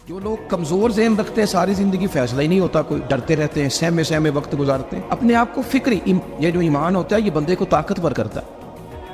جو لوگ کمزور ذہن رکھتے ہیں ساری زندگی فیصلہ ہی نہیں ہوتا کوئی، ڈرتے رہتے ہیں، سہمے سہمے وقت گزارتے ہیں، اپنے آپ کو فکری یہ جو ایمان ہوتا ہے یہ بندے کو طاقتور کرتا ہے،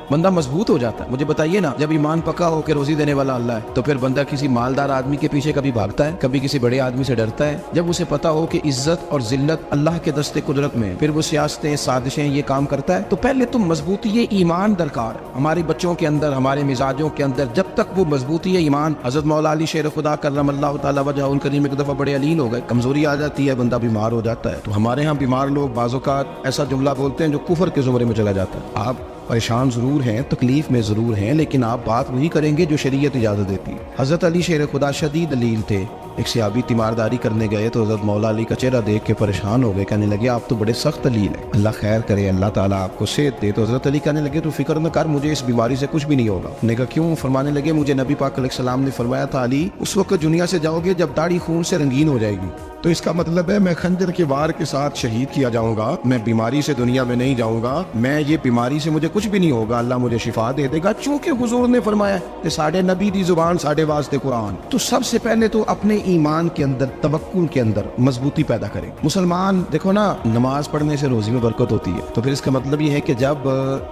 بندہ مضبوط ہو جاتا ہے۔ مجھے بتائیے نا، جب ایمان پکا ہو کہ روزی دینے والا اللہ ہے تو پھر بندہ کسی مالدار آدمی کے پیچھے کبھی بھاگتا ہے، کبھی کسی بڑے آدمی سے ڈرتا ہے؟ جب اسے پتا ہو کہ عزت اور ذلت اللہ کے دستے قدرت میں، پھر وہ سیاستیں سازشیں یہ کام کرتا ہے۔ تو پہلے تو مضبوطی ایمان درکار ہے ہمارے بچوں کے اندر، ہمارے مزاجوں کے اندر۔ جب تک وہ مضبوطی ایمان، حضرت مولا علی شیر خدا کرم اللہ تعالیٰ وجہ الکریم ایک دفعہ بڑے علیل ہو گئے، کمزوری آ جاتی ہے، بندہ بیمار ہو جاتا ہے۔ تو ہمارے ہاں بیمار لوگ بعض اوقات ایسا جملہ بولتے ہیں جو کفر کے زمرے میں چلا جاتا ہے۔ آپ پریشان ضرور ہیں، تکلیف میں ضرور ہیں، لیکن آپ بات وہی کریں گے جو شریعت اجازت دیتی ہے۔ حضرت علی شیر خدا شدید علیل تھے، ایک صحابی تیمارداری کرنے گئے تو حضرت مولا علی کا چہرہ دیکھ کے پریشان ہو گئے، کہنے لگے آپ تو بڑے سخت علیل ہیں، اللہ خیر کرے، اللہ تعالیٰ آپ کو صحت دے۔ تو حضرت علی کہنے لگے تو فکر نہ کر، مجھے اس بیماری سے کچھ بھی نہیں ہوگا۔ نے کہا کیوں؟ فرمانے لگے مجھے نبی پاک علیہ السلام نے فرمایا تھا علی، اس وقت دنیا سے جاؤ گے جب داڑھی خون سے رنگین ہو جائے گی، تو اس کا مطلب ہے میں خنجر کے وار کے ساتھ شہید کیا جاؤں گا، میں بیماری سے دنیا میں نہیں جاؤں گا، میں یہ بیماری سے مجھے کچھ بھی نہیں ہوگا، اللہ مجھے شفا دے دے گا، چونکہ حضور نے فرمایا کہ ساڑھے نبی دی زبان ساڑھے واسطے قرآن۔ تو سب سے پہلے تو اپنے ایمان کے اندر، توکل کے اندر مضبوطی پیدا کریں۔ مسلمان دیکھو نا، نماز پڑھنے سے روزی میں برکت ہوتی ہے، تو پھر اس کا مطلب یہ ہے کہ جب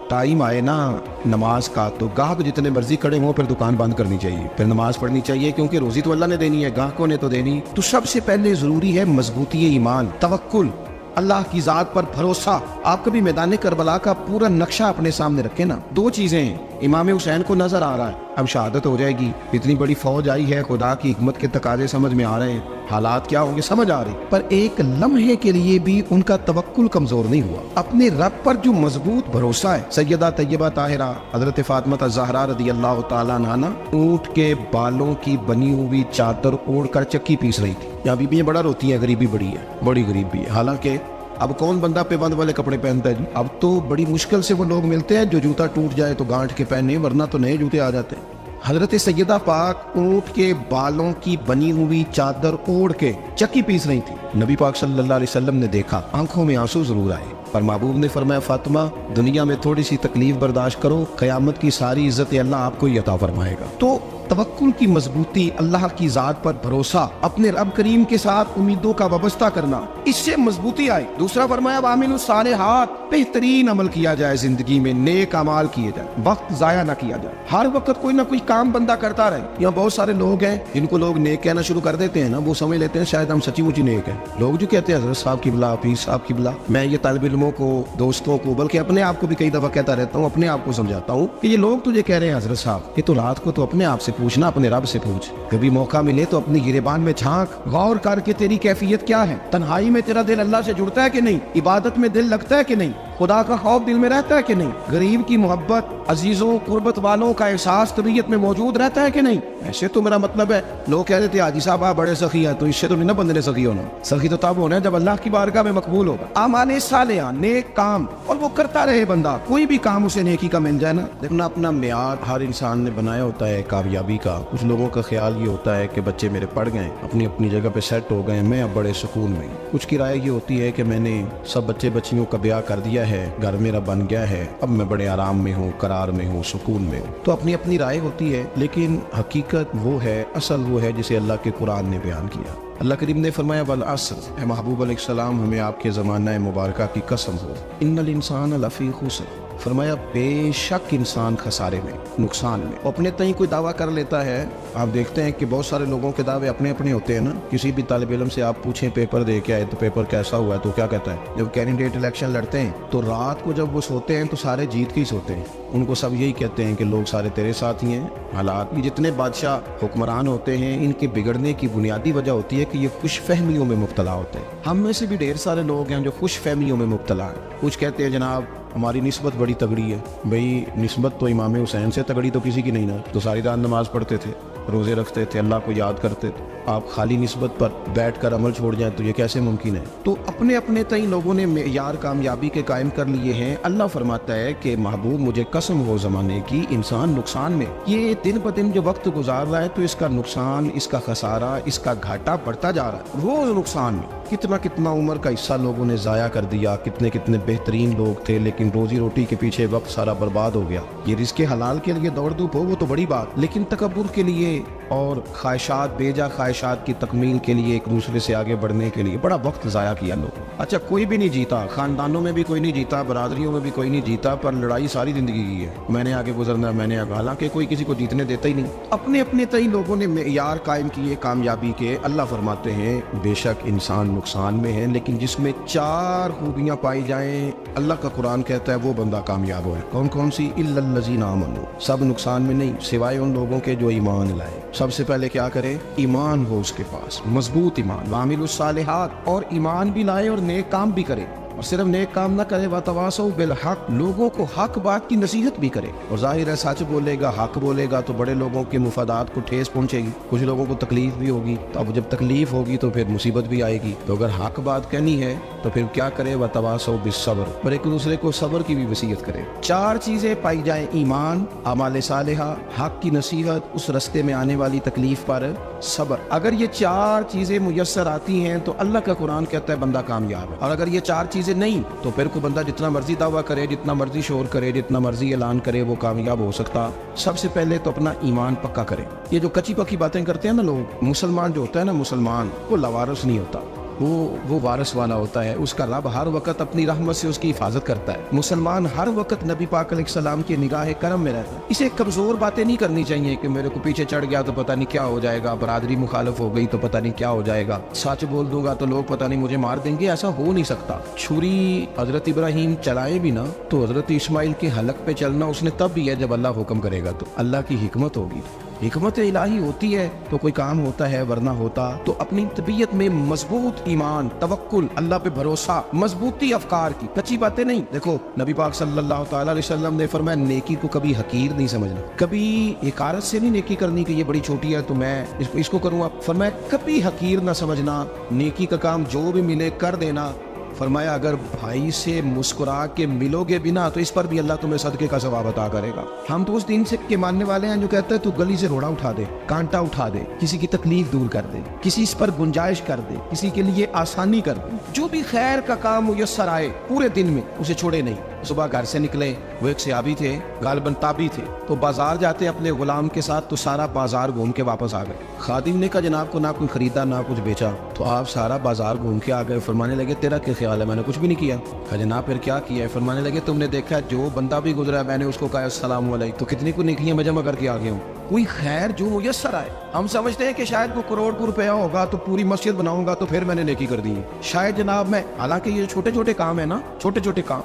ٹائم آئے نا نماز کا تو گاہک جتنے مرضی کھڑے ہوں پھر دکان بند کرنی چاہیے، پھر نماز پڑھنی چاہیے، کیونکہ روزی تو اللہ نے دینی ہے، گاہکوں نے تو دینی۔ تو سب سے پہلے ضروری ہے مضبوطی ایمان، توکل، اللہ کی ذات پر بھروسہ۔ آپ کبھی میدان کربلا کا پورا نقشہ اپنے سامنے رکھیں نا، دو چیزیں ہیں، امام حسین کو نظر آ رہا ہے اب شہادت ہو جائے گی، اتنی بڑی فوج آئی ہے، خدا کی حکمت کے تقاضے سمجھ میں آ رہے ہیں، حالات کیا ہوں گے سمجھ آ رہی، پر ایک لمحے کے لیے بھی ان کا توکل کمزور نہیں ہوا۔ اپنے رب پر جو مضبوط بھروسہ ہے، سیدہ طیبہ طاہرہ حضرت فاطمہ الزہرا رضی اللہ تعالیٰ عنہا اونٹ کے بالوں کی بنی ہوئی چادر اوڑھ کر چکی پیس رہی تھی۔ یہاں بیویاں بڑا روتی ہیں، غریبی بڑی ہے، بڑی غریبی ہے، حالانکہ اب کون بندہ پیبند والے کپڑے پہنتا ہے جی؟ اب تو بڑی مشکل سے وہ لوگ ملتے ہیں جو جوتا ٹوٹ جائے تو گانٹھ کے پہنے، ورنہ تو نئے جوتے آ جاتے ہیں۔ حضرت سیدہ پاک اونٹ کے بالوں کی بنی ہوئی چادر اوڑھ کے چکی پیس رہی تھی۔ نبی پاک صلی اللہ علیہ وسلم نے دیکھا، آنکھوں میں آنسو ضرور آئے، پر محبوب نے فرمایا فاطمہ دنیا میں تھوڑی سی تکلیف برداشت کرو، قیامت کی ساری عزت اللہ آپ کو ہی عطا فرمائے گا۔ تو توکل کی مضبوطی، اللہ کی ذات پر بھروسہ، اپنے رب کریم کے ساتھ امیدوں کا وابستہ کرنا، اس سے مضبوطی آئی۔ دوسرا فرمایا وَعَمِلُوا الصَّالِحَاتِ، بہترین عمل کیا جائے زندگی میں، نیک اعمال کیے جائیں، وقت ضائع نہ کیا جائے، ہر وقت کوئی نہ کوئی کام بندہ کرتا رہے۔ یہاں بہت سارے لوگ ہیں جن کو لوگ نیک کہنا شروع کر دیتے ہیں نا، وہ سمجھ لیتے ہیں شاید ہم سچی مچی نیک ہیں۔ لوگ جو کہتے ہیں حضرت صاحب کی بلا، حفیظ صاحب کی بلا، میں یہ طالب علموں کو، دوستوں کو، بلکہ اپنے آپ کو بھی کئی دفعہ کہتا رہتا ہوں، اپنے آپ کو سمجھاتا ہوں کہ یہ لوگ تجھے کہہ رہے ہیں حضرت صاحب، یہ تو رات کو تو اپنے آپ سے پوچھنا، اپنے رب سے پوچھ، کبھی موقع ملے تو اپنی گریبان میں جھانک، غور کر کے تیری کیفیت کیا ہے، تنہائی میں تیرا دل اللہ سے جڑتا ہے کہ نہیں، عبادت میں دل لگتا ہے کہ نہیں، خدا کا خوف دل میں رہتا ہے کہ نہیں، غریب کی محبت، عزیزوں قربت والوں کا احساس طبیعت میں موجود رہتا ہے کہ نہیں۔ ایسے تو میرا مطلب ہے، لوگ کہہ رہے تھے حاجی صاحب آپ بڑے سخی ہیں، تو اس سے تو نہیں نا بندے نے سخی ہونا، سخی تو تب ہونا ہے جب اللہ کی بارگاہ میں مقبول ہوگا۔ اعمال صالحہ، نیک کام، اور وہ کرتا رہے بندہ، کوئی بھی کام اسے نیکی کا مل جائے نا۔ دیکھنا اپنا معیار ہر انسان نے بنایا ہوتا ہے کامیابی کا۔ کچھ لوگوں کا خیال یہ ہوتا ہے کہ بچے میرے پڑھ گئے، اپنی اپنی جگہ پہ سیٹ ہو گئے، میں اب بڑے سکون میں۔ کچھ کی رائے یہ ہوتی ہے کہ میں نے سب بچے بچیوں کا بیاہ کر دیا ہے، گھر میرا بن گیا ہے، اب میں بڑے آرام میں ہوں، قرار میں ہوں، سکون میں ہوں۔ تو اپنی اپنی رائے ہوتی ہے، لیکن حقیقت وہ ہے، اصل وہ ہے جسے اللہ کے قرآن نے بیان کیا۔ اللہ کریم نے فرمایا والعصر، اے محبوب علیہ السلام ہمیں آپ کے زمانہ مبارکہ کی قسم ہو، ان الانسان لفی خسر، فرمایا بے شک انسان خسارے میں، نقصان میں۔ اپنے تئیں کوئی دعویٰ کر لیتا ہے، آپ دیکھتے ہیں کہ بہت سارے لوگوں کے دعوے اپنے اپنے ہوتے ہیں نا۔ کسی بھی طالب علم سے آپ پوچھیں پیپر دے کے آئے تو پیپر کیسا ہوا ہے تو کیا کہتا ہے؟ جب کینڈیڈیٹ الیکشن لڑتے ہیں تو رات کو جب وہ سوتے ہیں تو سارے جیت کے ہی سوتے ہیں، ان کو سب یہی کہتے ہیں کہ لوگ سارے تیرے ساتھ ہی ہیں۔ حالات جتنے بادشاہ حکمران ہوتے ہیں ان کے بگڑنے کی بنیادی وجہ ہوتی ہے کہ یہ خوش فہمیوں میں مبتلا ہوتے ہیں۔ ہم میں سے بھی ڈھیر سارے لوگ ہیں جو خوش فہمیوں میں مبتلا ہیں۔ کچھ کہتے ہیں جناب ہماری نسبت بڑی تگڑی ہے، بھئی نسبت تو امام حسین سے تگڑی تو کسی کی نہیں نا، تو ساری رات نماز پڑھتے تھے، روزے رکھتے تھے، اللہ کو یاد کرتے تھے، آپ خالی نسبت پر بیٹھ کر عمل چھوڑ جائیں تو یہ کیسے ممکن ہے؟ تو اپنے اپنے تئیں لوگوں نے معیار کامیابی کے قائم کر لیے ہیں۔ اللہ فرماتا ہے کہ محبوب مجھے قسم ہو زمانے کی، انسان نقصان میں، یہ دن بدن جو وقت گزار رہا ہے تو اس کا نقصان، اس کا خسارہ، اس کا گھاٹا بڑھتا جا رہا ہے، روز نقصان میں۔ کتنا کتنا عمر کا حصہ لوگوں نے ضائع کر دیا، کتنے کتنے بہترین لوگ تھے لیکن روزی روٹی کے پیچھے وقت سارا برباد ہو گیا۔ یہ رزق حلال کے لیے دوڑ دھوپ ہو وہ تو بڑی بات، لیکن تکبر کے لیے اور خواہشات بیجا خواہشات کی تکمیل کے لیے ایک دوسرے سے آگے بڑھنے کے لیے بڑا وقت ضائع کیا لوگ. اچھا کوئی بھی نہیں جیتا, خاندانوں میں بھی کوئی نہیں جیتا, برادریوں میں بھی کوئی نہیں جیتا, پر لڑائی ساری زندگی کی ہے, میں نے آگے گزرنا, میں نے آگے, حالانکہ کوئی کسی کو جیتنے دیتا ہی نہیں. اپنے اپنے تئیں لوگوں نے معیار قائم کیے کامیابی کے. اللہ فرماتے ہیں بے شک انسان نقصان میں ہے, لیکن جس میں 4 خوبیاں پائی جائیں اللہ کا قرآن کہتا ہے وہ بندہ کامیاب ہو. کون کون سی؟ الا الذین آمنوا, سب نقصان میں نہیں سوائے ان لوگوں کے جو ایمان لائے. سب سے پہلے کیا کرے؟ ایمان ہو اس کے پاس, مضبوط ایمان. وعملوا الصالحات, اور ایمان بھی لائے اور نیک کام بھی کرے, اور صرف نیک کام نہ کرے. وتواصوا بالحق, لوگوں کو حق بات کی نصیحت بھی کرے. اور ظاہر ہے سچ بولے گا, حق بولے گا تو بڑے لوگوں کے مفادات کو ٹھیس پہنچے گی, کچھ لوگوں کو تکلیف بھی ہوگی. تو اب جب تکلیف ہوگی تو پھر مصیبت بھی آئے گی. تو اگر حق بات کہنی ہے تو پھر کیا کرے؟ وتواصوا بالصبر, اور ایک دوسرے کو صبر کی بھی وصیت کرے. 4 چیزیں پائی جائیں, ایمان, اعمال صالحہ, حق کی نصیحت, اس رستے میں آنے والی تکلیف پر صبر. اگر یہ 4 چیزیں میسر آتی ہیں تو اللہ کا قرآن کہتا ہے بندہ کامیاب ہے. اور اگر یہ 4 چیزیں نہیں تو پھر کوئی بندہ جتنا مرضی دعویٰ کرے, جتنا مرضی شور کرے, جتنا مرضی اعلان کرے, وہ کامیاب ہو سکتا. سب سے پہلے تو اپنا ایمان پکا کرے. یہ جو کچی پکی باتیں کرتے ہیں نا لوگ, مسلمان جو ہوتا ہے نا, مسلمان وہ لاوارث نہیں ہوتا, وہ وارث والا ہوتا ہے. اس کا رب ہر وقت اپنی رحمت سے اس کی حفاظت کرتا ہے. مسلمان ہر وقت نبی پاک علیہ السلام کی نگاہ کرم میں رہتا ہے. اسے کمزور باتیں نہیں کرنی چاہیے کہ میرے کو پیچھے چڑھ گیا تو پتہ نہیں کیا ہو جائے گا, برادری مخالف ہو گئی تو پتہ نہیں کیا ہو جائے گا, سچ بول دوں گا تو لوگ پتہ نہیں مجھے مار دیں گے. ایسا ہو نہیں سکتا. چھری حضرت ابراہیم چلائے بھی نا تو حضرت اسماعیل کے حلق پہ چلنا اس نے تب بھی ہے جب اللہ حکم کرے گا. تو اللہ کی حکمت ہوگی, حکمت الہی ہوتی ہے تو کوئی کام ہوتا ہے, ورنہ ہوتا. تو اپنی طبیعت میں مضبوط ایمان, توکل, اللہ پہ بھروسہ, مضبوطی افکار کی, کچی باتیں نہیں. دیکھو نبی پاک صلی اللہ تعالی علیہ وسلم نے فرمایا نیکی کو کبھی حقیر نہیں سمجھنا, کبھی حقارت سے نہیں نیکی کرنی کہ یہ بڑی چھوٹی ہے تو میں اس کو کروں. فرمایا کبھی حقیر نہ سمجھنا, نیکی کا کام جو بھی ملے کر دینا. فرمایا اگر بھائی سے مسکرا کے ملو گے بنا تو اس پر بھی اللہ تمہیں صدقے کا ثواب عطا کرے گا. ہم تو اس دین سے کے ماننے والے ہیں جو کہتے ہیں تو گلی سے روڑا اٹھا دے, کانٹا اٹھا دے, کسی کی تکلیف دور کر دے, کسی اس پر گنجائش کر دے, کسی کے لیے آسانی کر دے. جو بھی خیر کا کام میسر آئے پورے دن میں اسے چھوڑے نہیں. صبح گھر سے نکلے, وہ ایک صحابی تھے, غالباً تابعی تھے, تو بازار جاتے اپنے غلام کے ساتھ تو سارا بازار گھوم کے واپس آ گئے. خادم نے کہا جناب کو نہ کوئی خریدا نہ کچھ بیچا, تو آپ سارا بازار گھوم کے آ گئے. فرمانے لگے تیرا کیا خیال ہے؟ میں نے کچھ بھی نہیں کیا. کہا جناب پھر کیا کیا ہے؟ فرمانے لگے تم نے دیکھا جو بندہ بھی گزرا ہے میں نے اس کو کہا السلام علیکم, تو کتنی کو نیکیاں میں جمع کر کے آ گیا ہوں. کوئی خیر جو میسر آئے. ہم سمجھتے ہیں کہ شاید کوئی کروڑ کو روپیہ ہوگا تو پوری مسجد بناؤں گا تو پھر میں نے نیکی کر دی. شاید جناب میں, حالانکہ یہ چھوٹے چھوٹے کام ہے نا, چھوٹے چھوٹے کام,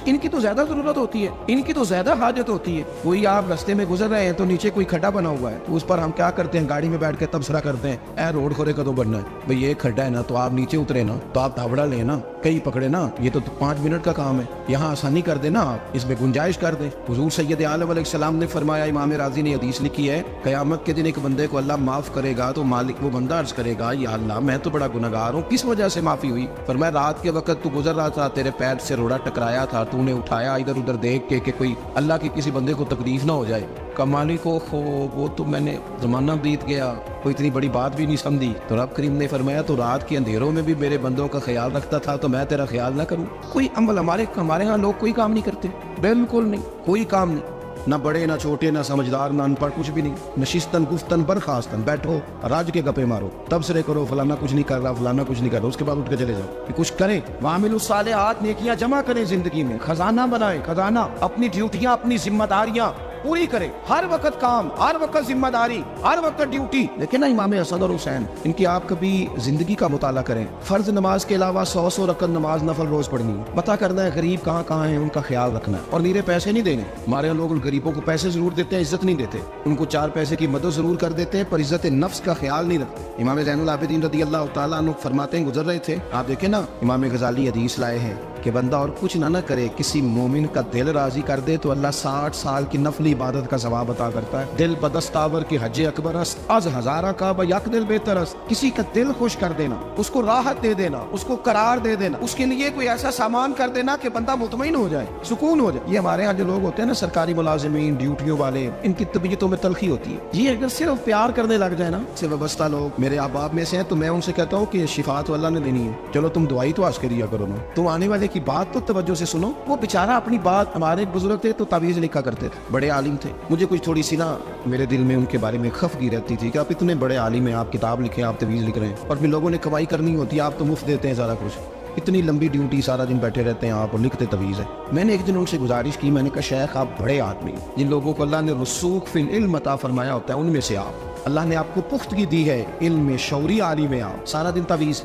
ان کی تو زیادہ ضرورت ہوتی ہے, ان کی تو زیادہ حاجت ہوتی ہے. کوئی آپ راستے میں گزر رہے ہیں تو نیچے کوئی کھڈا بنا ہوا ہے, تو اس پر ہم کیا کرتے ہیں, گاڑی میں بیٹھ کے تبصرہ کرتے ہیں اے روڈ کھورے کدوں بننا ہے بھئی, یہ کھڈا ہے نا تو آپ نیچے اترے نا, تو آپ دھاوڑا لیں نا, کئی پکڑے نا, یہ تو 5 منٹ کا کام ہے, یہاں آسانی کر دیں نا, آپ اس میں گنجائش کر دیں. حضور سید عالم علیہ السلام نے فرمایا, امام راضی نے حدیث لکھی ہے, قیامت کے دن ایک بندے کو اللہ معاف کرے گا تو مالک وہ بندہ عرض کرے گا یا اللہ میں تو بڑا گنہگار ہوں, کس وجہ سے معافی ہوئی؟ فرمایا رات کے وقت تو گزر رہا تھا, تیرے پیر سے روڑا ٹکرایا تھا, تو نے اٹھایا ادھر ادھر دیکھ کے کہ کوئی اللہ کے کسی بندے کو تکلیف نہ ہو جائے. کمالی کو وہ تو میں نے زمانہ بیت گیا, کوئی اتنی بڑی بات بھی نہیں سمجھی. تو رب کریم نے فرمایا تو رات کے اندھیروں میں بھی میرے بندوں کا خیال رکھتا تھا تو میں تیرا خیال نہ کروں؟ کوئی عمل ہمارے ہاں لوگ کوئی کام نہیں کرتے, بالکل نہیں, کوئی کام نہیں, نہ بڑے نہ چھوٹے نہ سمجھدار نہ ان پڑھ, کچھ بھی نہیں. نشستن گفتن برخاستن, بیٹھو راج کے گپے مارو, تبصرے کرو فلانا کچھ نہیں کر رہا, فلانا کچھ نہیں کر رہا, اس کے بعد اٹھ کے چلے جاؤ کہ کچھ کریں. وعملوا الصالحات, نیکیاں جمع کریں زندگی میں, خزانہ بنائیں, خزانہ, اپنی ڈیوٹیاں اپنی ذمہ داریاں پوری کرے, ہر وقت کام, ہر وقت ذمہ داری, ہر وقت ڈیوٹی. لیکن نا امام حسن اور حسین, ان کی آپ کبھی زندگی کا مطالعہ کریں. فرض نماز کے علاوہ 100 رکعت نماز نفل روز پڑھنی ہے, پتہ کرنا ہے غریب کہاں کہاں ہیں, ان کا خیال رکھنا ہے. اور نیرے پیسے نہیں دینے. ہمارے لوگ غریبوں کو پیسے ضرور دیتے ہیں, عزت نہیں دیتے. ان کو 4 پیسے کی مدد ضرور کر دیتے ہیں پر عزت نفس کا خیال نہیں رکھتے. امام زین العابدین رضی اللہ تعالیٰ عنہ فرماتے ہیں, گزر رہے تھے, آپ دیکھیں نا امام غزالی حدیث لائے ہیں کہ بندہ اور کچھ نہ کرے, کسی مومن کا دل راضی کر دے تو اللہ 60 سال کی نفلی عبادت کا ثواب عطا کرتا ہے. دل بدستاور کی حج اکبر است, از ہزارہ کا یک دل بہتر است. کسی کا دل خوش کر دینا, اس کو راحت دے دینا, اس کو قرار دے دینا, اس کے لیے کوئی ایسا سامان کر دینا کہ بندہ مطمئن ہو جائے, سکون ہو جائے. یہ ہمارے ہاں جو لوگ ہوتے ہیں نا سرکاری ملازمین, ڈیوٹیوں والے, ان کی طبیعتوں میں تلخی ہوتی ہے. یہ اگر صرف پیار کرنے لگ جائے نا, سے وابستہ لوگ میرے احباب میں سے ہیں, تو میں ان سے کہتا ہوں کہ شفا تو اللہ نے دینی ہے, چلو تم دعائی تو آج کے دیا کرو نا, تم آنے والے کی بات تو توجہ سے سنو. وہ بیچارہ اپنی بات, ہمارے ایک بزرگ تھے تو تعویذ لکھا کرتے تھے, بڑے عالم تھے. مجھے کچھ تھوڑی سی نا میرے دل میں ان کے بارے میں خفگی رہتی تھی کہ آپ اتنے بڑے عالم ہیں, آپ کتاب لکھیں, آپ تعویذ لکھ رہے ہیں, اور پھر لوگوں نے کمائی کرنی ہوتی ہے, آپ تو مفت دیتے ہیں سارا کچھ. اتنی لمبی ڈیوٹی, سارا دن بیٹھے رہتے ہیں آپ اور لکھتے تعویذ ہے. میں نے ایک دن ان سے گزارش کی, میں نے کہا شیخ آپ بڑے آدمی, جن لوگوں کو اللہ نے رسوخ فی العلم عطا فرمایا ہوتا ہے ان میں سے آپ, اللہ نے آپ کو پختگی دی ہے علم میں, شعوری عالم میں, آپ سارا دن تعویذ.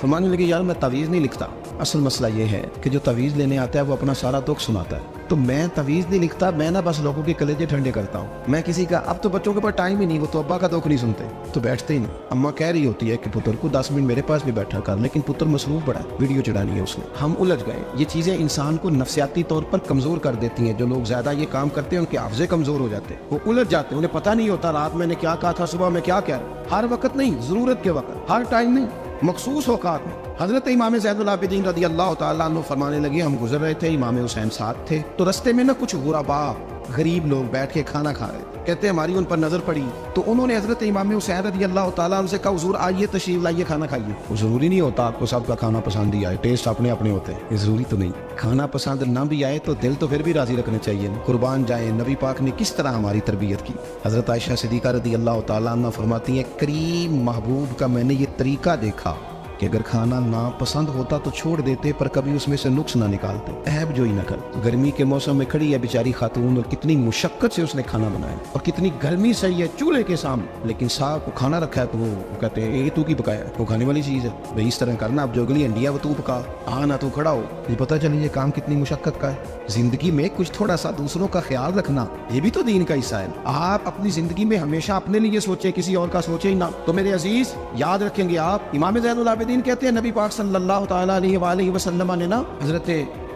فرمانے لگے یار میں تعویذ نہیں لکھتا. اصل مسئلہ یہ ہے کہ جو تعویذ لینے آتا ہے وہ اپنا سارا دکھ سناتا ہے, تو میں تعویذ نہیں لکھتا, میں نا بس لوگوں کے کلیجے ٹھنڈے کرتا ہوں. میں کسی کا, اب تو بچوں کے پاس ٹائم ہی نہیں, وہ تو ابا کا دکھ نہیں سنتے تو بیٹھتے ہی نہیں. اماں کہہ رہی ہوتی ہے کہ پتر کو 10 منٹ میرے پاس بھی بیٹھا کر, لیکن پتر مصروف بڑا ہے, ویڈیو چڑھانی ہے اس نے. ہم الجھ گئے. یہ چیزیں انسان کو نفسیاتی طور پر کمزور کر دیتی ہیں. جو لوگ زیادہ یہ کام کرتے ہیں ان کے حافظے کمزور ہو جاتے ہیں, وہ الجھ جاتے ہیں, انہیں پتہ نہیں ہوتا رات میں نے کیا کہا تھا, صبح میں کیا کہا. ہر وقت نہیں, ضرورت کے وقت, ہر ٹائم نہیں, مخصوص اوقات میں. حضرت امام زین العابدین رضی اللہ تعالیٰ عنہ فرمانے لگے, ہم گزر رہے تھے, امام حسین ساتھ تھے, تو رستے میں نا کچھ غربا, غریب لوگ بیٹھ کے کھانا کھا رہے تھے. کہتے ہیں ہماری ان پر نظر پڑی تو انہوں نے حضرت امام حسین رضی اللہ تعالیٰ عنہ سے کہا حضور آئیے تشریف لائیے, کھانا کھائیے. وہ ضروری نہیں ہوتا آپ کو سب کا کھانا پسند ہی آئے, ٹیسٹ اپنے اپنے ہوتے ہیں, یہ ضروری تو نہیں. کھانا پسند نہ بھی آئے تو دل تو پھر بھی راضی رکھنے چاہیے. قربان جائیں, نبی پاک نے کس طرح ہماری تربیت کی. حضرت عائشہ صدیقہ رضی اللہ تعالیٰ عنہ فرماتی ہیں کریم محبوب کا میں نے یہ طریقہ دیکھا کہ اگر کھانا ناپسند ہوتا تو چھوڑ دیتے, پر کبھی اس میں سے نقص نہ نکالتے, عیب جو ہی نہ کرتے. گرمی کے موسم میں کھڑی ہے بیچاری خاتون, اور کتنی مشقت سے اس نے کھانا بنایا, اور کتنی گرمی سے ہے چولہے کے سامنے, لیکن ساگ کو کھانا رکھا ہے تو وہ کہتے ہیں یہ تو کی پکایا, وہ کھانے والی چیز ہے بھائی, اس طرح کرنا. اب جوگلی انڈیا وہ تو پکا, آنا تو کھڑا ہو, یہ پتہ چلی یہ کام کتنی مشقت کا ہے. زندگی میں کچھ تھوڑا سا دوسروں کا خیال رکھنا یہ بھی تو دین کا حصہ ہے. آپ اپنی زندگی میں ہمیشہ اپنے لیے سوچیں, کسی اور کا سوچیں ہی نہ. تو میرے عزیز یاد رکھیں گے آپ, امام زین العابدین کہتے ہیں نبی پاک صلی اللہ تعالیٰ علیہ وآلہ وسلم نے نا حضرت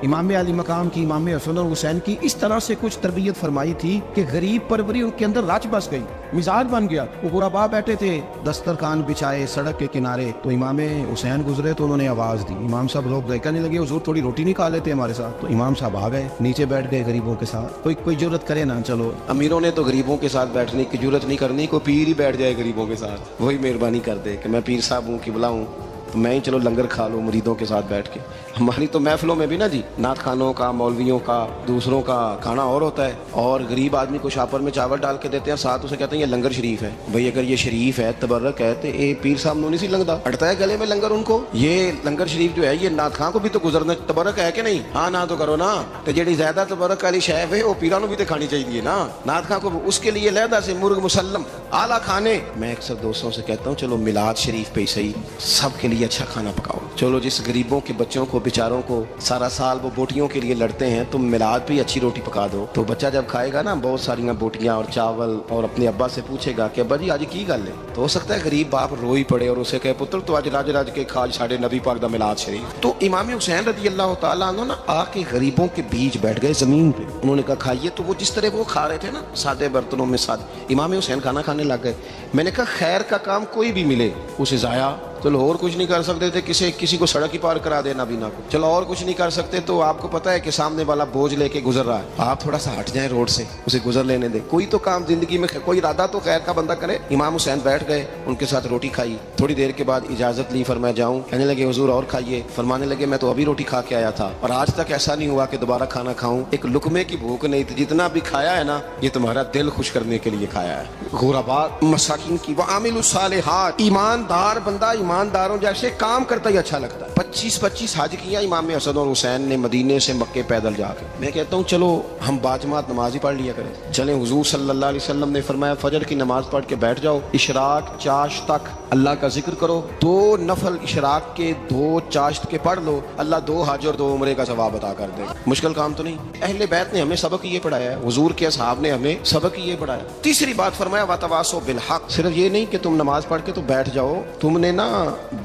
امام علی مقام کی, امام حسن اور حسین کی اس طرح سے کچھ تربیت فرمائی تھی کہ غریب پروری ان کے اندر رچ بس گئی, مزاج بن گیا. وہ غربا بیٹھے تھے, دسترخوان بچھائے سڑک کے کنارے, تو امام حسین گزرے تو انہوں نے آواز دی. امام صاحب لوگ کہنے لگے حضور تھوڑی روٹی نہیں کھا لیتے ہمارے ساتھ, تو امام صاحب آ گئے, نیچے بیٹھ گئے غریبوں کے ساتھ. کوئی جرت کرے نا, چلو امیروں نے تو غریبوں کے ساتھ بیٹھنے کی جرت نہیں کرنی, کوئی پیر ہی بیٹھ جائے غریبوں کے ساتھ, وہی مہربانی کر دے کہ میں پیر صاحب ہوں کہ بلاؤں تو میں ہی چلو لنگر کھا لوں مریدوں کے ساتھ بیٹھ کے. ہماری تو محفلوں میں بھی نا جی نعت خانوں کا, مولویوں کا, دوسروں کا کھانا اور ہوتا ہے, اور غریب آدمی کو شاپر میں چاول ڈال کے دیتے ہیں, ساتھ اسے کہتے ہیں یہ لنگر شریف ہے. بھئی اگر یہ شریف ہے, تبرک ہے, تو اے پیر صاحب نو نہیں سی لنگدا, اڑتا ہے گلے میں لنگر ان کو. یہ لنگر شریف جو ہے یہ نعت خان کو بھی تو گزرنا, تبرک ہے کہ نہیں, ہاں نہ تو کرو نا. تو جیڑی زیادہ تبرک والی شے ہے وہ پیروں نو بھی تو کھانی چاہیے نا. نعت خان کو اس کے لیے علیحدہ سے مرغ مسلم اعلیٰ کھانے. میں اکثر دوستوں سے کہتا ہوں چلو میلاد شریف پہ ہی صحیح سب کے لیے اچھا کھانا پکاؤ. چلو جس غریبوں کے بچوں کو بیچاروں کو سارا سال وہ بوٹیوں کے لیے لڑتے ہیں, تم میلاد پہ اچھی روٹی پکا دو, تو بچہ جب کھائے گا نا بہت ساری بوٹیاں اور چاول, اور اپنے ابا سے پوچھے گا کہ ابا جی آج کی گل ہے, تو ہو سکتا ہے غریب باپ روئی پڑے اور اسے کہے پتر تو آج راج راج کے کھاج ساڑھے نبی پاک دا میلاد شریف. تو امام حسین رضی اللہ تعالیٰ عنہ نا آ کے غریبوں کے بیچ بیٹھ گئے زمین پہ, انہوں نے کہا کھائیے. تو وہ جس طرح وہ کھا رہے تھے نا سادے برتنوں میں سادے, امام حسین کھانا کھانے لگ گئے. میں نے کہا خیر کا کام کوئی بھی ملے اسے ضائع, چلو اور کچھ نہیں کر سکتے تھے, کسی کو سڑک ہی پار کرا دینا بینا کو, چلو اور کچھ نہیں کر سکتے, تو آپ کو پتا ہے کہ سامنے والا بوجھ لے کے گزر رہا ہے, آپ تھوڑا سا ہٹ جائیں روڈ سے, اسے گزر لینے دیں. کوئی تو کام زندگی میں, کوئی ارادہ تو خیر کا بندہ کرے. امام حسین بیٹھ گئے, ان کے ساتھ روٹی کھائی, تھوڑی دیر کے بعد اجازت لی, فرمایا جاؤں. کہنے لگے حضور اور کھائیے. فرمانے لگے میں تو ابھی روٹی کھا کے آیا تھا اور آج تک ایسا نہیں ہوا کہ دوبارہ کھانا کھاؤں. ایک لقمے کی بھوک نہیں تھی, جتنا بھی کھایا ہے نا یہ تمہارا دل خوش کرنے کے لیے کھایا ہے. غربا مساکین کی وعامل الصالحات, ایماندار بندہ ایمانداروں جیسے کام کرتا ہی اچھا لگتا ہے. 25 حج کیا امام حسن اور حسین نے مدینے سے مکے پیدل جا کے. میں کہتا ہوں چلو ہم باجماعت نماز ہی پڑھ لیا کریں. چلیں حضور صلی اللہ علیہ وسلم نے فرمایا فجر کی نماز پڑھ کے بیٹھ جاؤ, اشراق چاشت تک اللہ کا ذکر کرو, 2 نفل اشراق کے 2 چاشت کے پڑھ لو, اللہ 2 حج اور 2 عمرے کا ثواب عطا کر دے. مشکل کام تو نہیں. اہل بیت نے ہمیں سبق یہ پڑھایا ہے, حضور کے اصحاب نے ہمیں سبق یہ پڑھایا. تیسری بات فرمایا وتواصوا بالحق, صرف یہ نہیں کہ تم نماز پڑھ کے تو بیٹھ جاؤ, تم نے نا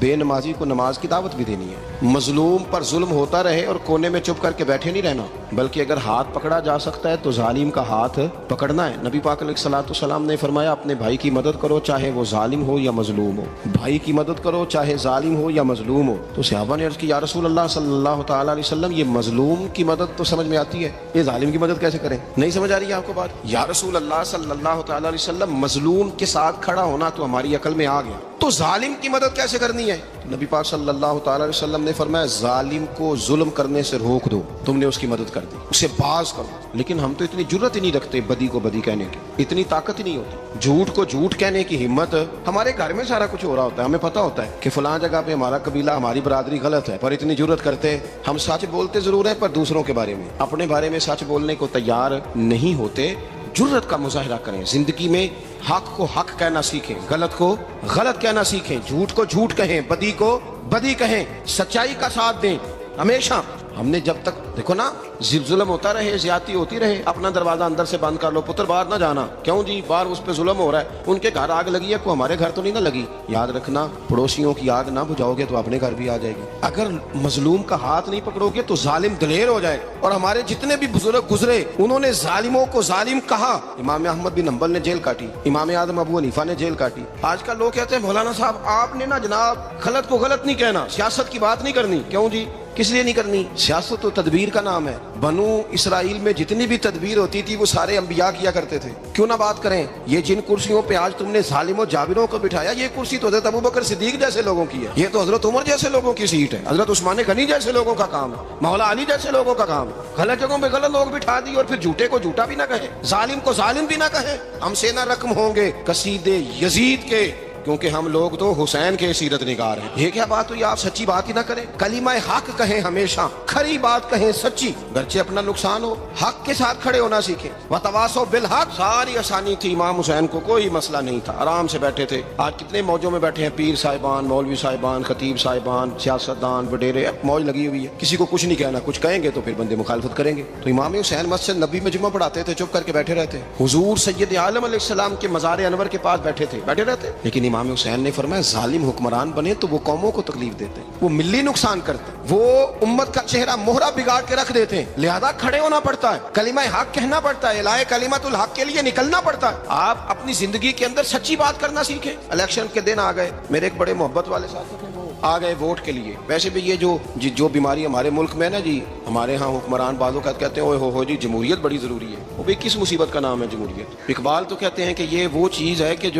بے نمازی کو نماز کی دعوت بھی دینی ہے. مظلوم پر ظلم ہوتا رہے اور کونے میں چپ کر کے بیٹھے نہیں رہنا, بلکہ اگر ہاتھ پکڑا جا سکتا ہے تو ظالم کا ہاتھ پکڑنا ہے. نبی پاک علیہ الصلوۃ والسلام نے فرمایا اپنے بھائی کی مدد کرو چاہے وہ ظالم ہو یا مظلوم ہو, بھائی کی مدد کرو چاہے ظالم ہو یا مظلوم ہو. تو صحابہ نے عرض کی یا رسول اللہ صلی اللہ تعالیٰ علیہ وسلم یہ مظلوم کی مدد تو سمجھ میں آتی ہے, یہ ظالم کی مدد کیسے کریں؟ نہیں سمجھ آ رہی ہے آپ کو بات؟ یا رسول اللہ صلی اللہ تعالیٰ علیہ وسلم مظلوم کے ساتھ کھڑا ہونا تو ہماری عقل میں آ گیا, تو ظالم کی مدد کیسے کرنی ہے؟ نبی پاک صلی اللہ تعالی علیہ وسلم نے فرمایا ظالم کو ظلم کرنے سے روک دو، تم نے اس کی مدد کر دی، اسے باز کرو۔ لیکن ہم تو اتنی جرت ہی نہیں رکھتے بدی کو بدی کہنے کی، اتنی طاقت ہی نہیں ہوتی، جھوٹ کو جھوٹ کہنے کی ہمت۔ ہمارے گھر میں سارا کچھ ہو رہا ہوتا ہے، ہمیں پتہ ہوتا ہے کہ فلاں جگہ پہ ہمارا قبیلہ ہماری برادری غلط ہے، پر اتنی جرت کرتے ہم سچ بولتے ضرور ہیں، پر دوسروں کے بارے میں اپنے بارے میں سچ بولنے کو تیار نہیں ہوتے۔ جرت کا مظاہرہ کریں، زندگی میں حق کو حق کہنا سیکھیں، غلط کو غلط کہنا سیکھیں، جھوٹ کو جھوٹ کہیں، بدی کو بدی کہیں، سچائی کا ساتھ دیں ہمیشہ۔ ہم نے جب تک دیکھو نا ظلم ہوتا رہے، زیادتی ہوتی رہے، اپنا دروازہ اندر سے بند کر لو، پتر باہر نہ جانا، کیوں جی باہر اس پہ ظلم ہو رہا ہے، ان کے گھر آگ لگی ہے، کوئی ہمارے گھر تو نہیں نہ لگی۔ یاد رکھنا پڑوسیوں کی آگ نہ بجھاؤ گے تو اپنے گھر بھی آ جائے گی۔ اگر مظلوم کا ہاتھ نہیں پکڑو گے تو ظالم دلیر ہو جائے۔ اور ہمارے جتنے بھی بزرگ گزرے انہوں نے ظالموں کو ظالم کہا۔ امام احمد بن حنبل نے جیل کاٹی، امام اعظم ابو حنیفہ نے جیل کاٹی۔ آج کل لوگ کہتے ہیں مولانا صاحب آپ نے نا جناب غلط کو غلط نہیں کہنا، سیاست کی بات نہیں کرنی۔ کیوں جی کس لیے نہیں کرنی؟ سیاست تو تدبیر کا نام ہے۔ بنو اسرائیل میں جتنی بھی تدبیر ہوتی تھی وہ سارے انبیاء کیا کرتے تھے۔ کیوں نہ بات کریں؟ یہ جن کرسیوں پہ آج تم نے ظالم و جابروں کو بٹھایا، یہ کرسی تو حضرت ابوبکر صدیق جیسے لوگوں کی ہے، یہ تو حضرت عمر جیسے لوگوں کی سیٹ ہے، حضرت عثمان غنی جیسے لوگوں کا کام ہے، مولا علی جیسے لوگوں کا کام ہے۔ غلط جگہوں پہ غلط لوگ بٹھا دی اور پھر جھوٹے کو جھوٹا بھی نہ کہیں، ظالم کو ظالم بھی نہ کہیں۔ ہم سے نہ رقم ہوں گے قصیدے یزید کے، کیونکہ ہم لوگ تو حسین کے سیرت نگار ہیں۔ یہ کیا بات ہوئی؟ آپ سچی بات ہی نہ کریں، کلمہ حق کہیں، ہمیشہ کھری بات کہیں، سچی، گرچہ اپنا نقصان ہو، حق کے ساتھ کھڑے ہونا سیکھیں۔ وتواصوا بالحق، ساری آسانی تھی، امام حسین کو کوئی مسئلہ نہیں تھا، آرام سے بیٹھے تھے۔ آج کتنے موجوں میں بیٹھے ہیں، پیر صاحبان، مولوی صاحبان، خطیب صاحبان، سیاستدان، وڈیرے، موج لگی ہوئی ہے، کسی کو کچھ نہیں کہنا، کچھ کہیں گے تو پھر بندے مخالفت کریں گے۔ تو امام حسین مسجد نبی میں جمعہ پڑھاتے تھے، چپ کر کے بیٹھے رہتے، حضور سید عالم علیہ السلام کے مزار انور کے پاس بیٹھے تھے، بیٹھے رہتے۔ لیکن امام حسین نے فرمایا ظالم حکمران بنے تو وہ قوموں کو تکلیف دیتے ہیں، وہ ملی نقصان کرتے ہیں، وہ امت کا چہرہ مہرہ بگاڑ کے رکھ دیتے ہیں، لہذا کھڑے ہونا پڑتا ہے، کلمہ حق کہنا پڑتا ہے، الہ کلمۃ الحق کے لیے نکلنا پڑتا ہے۔ آپ اپنی زندگی کے اندر سچی بات کرنا سیکھیں۔ الیکشن کے دن آ گئے، میرے ایک بڑے محبت والے ساتھی تھے، وہ آ گئے ووٹ کے لیے۔ ویسے بھی یہ جو بیماری ہمارے ملک میں ہے نا جی، ہمارے ہاں حکمران بعض اوقات کہتے ہیں اوے ہو جی جمہوریت بڑی ضروری ہے۔ وہ بھی کس مصیبت کا نام ہے جمہوریت؟ اقبال تو کہتے ہیں کہ یہ وہ چیز ہے کہ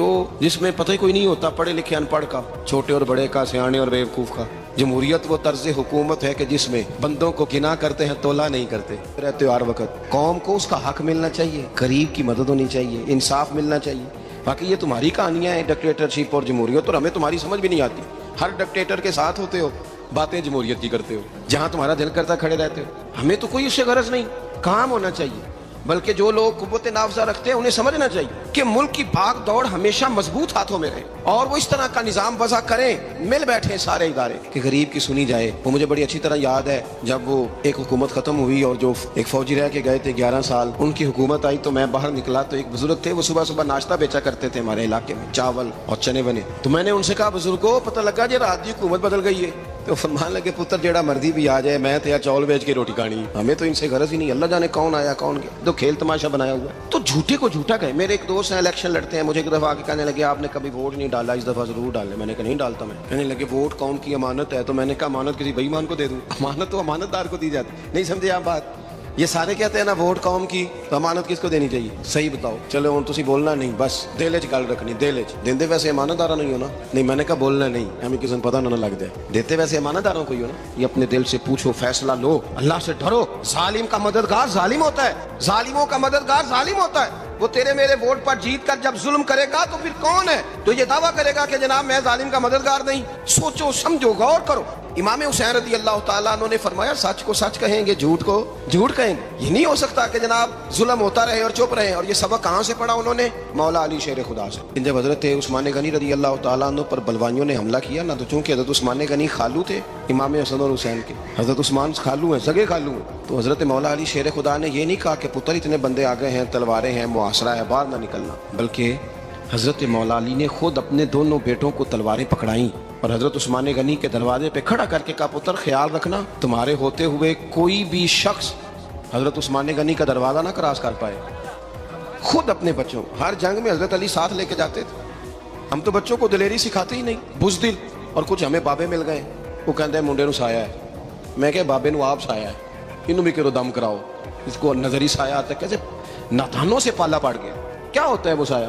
جس میں پتہ ہی کوئی نہیں ہوتا، پڑھے لکھے ان پڑھ کا، چھوٹے اور بڑے کا، سیانے اور بیوقوف کا۔ جمہوریت وہ طرز حکومت ہے کہ جس میں بندوں کو گنا کرتے ہیں، تولا نہیں کرتے رہتے ہر وقت۔ قوم کو اس کا حق ملنا چاہیے، غریب کی مدد ہونی چاہیے، انصاف ملنا چاہیے۔ باقی یہ تمہاری کہانیاں ہیں ڈکٹیٹرشپ اور جمہوریت، اور ہمیں تمہاری سمجھ بھی نہیں آتی۔ ہر ڈکٹیٹر کے ساتھ ہوتے ہو، باتیں جمہوریت کی کرتے ہو، جہاں تمہارا دل کرتا کھڑے رہتے ہو۔ ہمیں تو کوئی اس سے غرض نہیں، کام ہونا چاہیے۔ بلکہ جو لوگ قوت نافذہ رکھتے ہیں انہیں سمجھنا چاہیے کہ ملک کی بھاگ دوڑ ہمیشہ مضبوط ہاتھوں میں رہے، اور وہ اس طرح کا نظام وضع کریں، مل بیٹھے سارے ادارے کہ غریب کی سنی جائے۔ وہ مجھے بڑی اچھی طرح یاد ہے جب وہ ایک حکومت ختم ہوئی اور جو ایک فوجی رہ کے گئے تھے 11 سال، ان کی حکومت آئی تو میں باہر نکلا تو ایک بزرگ تھے، وہ صبح صبح ناشتہ بیچا کرتے تھے ہمارے علاقے میں، چاول اور چنے بنے۔ تو میں نے ان سے کہا بزرگوں پتہ لگا جی رات کی حکومت بدل گئی ہے؟ تو فرمان لگے پتر جیڑا مردی بھی آ جائے، میں تھیا چاول بیچ کے روٹی کھانی، ہمیں تو ان سے غرض ہی نہیں، اللہ جانے کون آیا کون گیا، تو کھیل تماشا بنایا ہوا ہے۔ تو جھوٹے کو جھوٹا کہیں۔ میرے ایک دوست ہیں الیکشن لڑتے ہیں، مجھے ایک دفعہ آ کے کہنے لگے آپ نے کبھی ووٹ نہیں ڈالا، اس دفعہ ضرور ڈالے۔ میں نے کہا نہیں ڈالتا میں۔ کہنے لگے ووٹ کون کی امانت ہے؟ تو میں نے کہا امانت کسی بے ایمان کو دے دوں؟ امانت تو امانت دار کو دی جاتی، نہیں سمجھے آپ بات؟ یہ سارے کہتے ہیں نا ووٹ قوم کی، تو امانت کس کو دینی چاہیے؟ صحیح بتاؤ۔ چلو ہوں تسی بولنا نہیں، بس دل وچ گل رکھنی، دل وچ دیندے ویسے امانت دارا نہیں ہونا۔ نہیں میں نے کہا بولنا نہیں، ہمیں کسی کو پتہ نہ لگ جائے، دیتے ویسے امانت داروں کو ہی ہونا۔ یہ اپنے دل سے پوچھو، فیصلہ لو، اللہ سے ڈرو۔ ظالم کا مددگار ظالم ہوتا ہے، ظالموں کا مددگار ظالم ہوتا ہے۔ وہ تیرے میرے ووٹ پر جیت کر جب ظلم کرے گا تو پھر کون ہے جو یہ دعویٰ کرے گا کہ جناب میں ظالم کا مددگار نہیں؟ سوچو سمجھو غور کرو۔ امام حسین رضی اللہ تعالیٰ عنہ نے فرمایا سچ کو سچ کہیں گے، جھوٹ کو جھوٹ کہیں گے۔ یہ نہیں ہو سکتا کہ جناب ظلم ہوتا رہے اور چپ رہے۔ اور یہ سبق کہاں سے پڑھا انہوں نے؟ مولا علی شیر خدا سے۔ جب حضرت عثمان غنی رضی اللہ تعالیٰ عنہ پر بلوائیوں نے حملہ کیا نا، تو چونکہ حضرت عثمان غنی خالو تھے امام حسن اور حسین کے، حضرت عثمان خالو ہیں، سگے خالو ہیں، تو حضرت مولا علی شیر خدا نے یہ نہیں کہا کہ پتر اتنے بندے آ گئے ہیں، تلواریں ہیں، محاصرہ ہے، باہر نہ نکلنا، بلکہ حضرت مولا علی نے خود اپنے دونوں بیٹوں کو تلواریں پکڑائیں اور حضرت عثمان غنی کے دروازے پہ کھڑا کر کے کہا پتر خیال رکھنا تمہارے ہوتے ہوئے کوئی بھی شخص حضرت عثمان غنی کا دروازہ نہ کراس کر پائے۔ خود اپنے بچوں، ہر جنگ میں حضرت علی ساتھ لے کے جاتے تھے۔ ہم تو بچوں کو دلیری سکھاتے ہی نہیں، بزدل۔ اور کچھ ہمیں بابے مل گئے، وہ کہتے ہیں منڈے نو سایا ہے، میں کہ بابے نو آپ سایا ہے، انہوں بھی کرو دم کراؤ، اس کو نظری سایہ آتا ہے۔ کیسے ناتھانوں سے پالا پڑ گیا۔ کیا ہوتا ہے وہ سایہ؟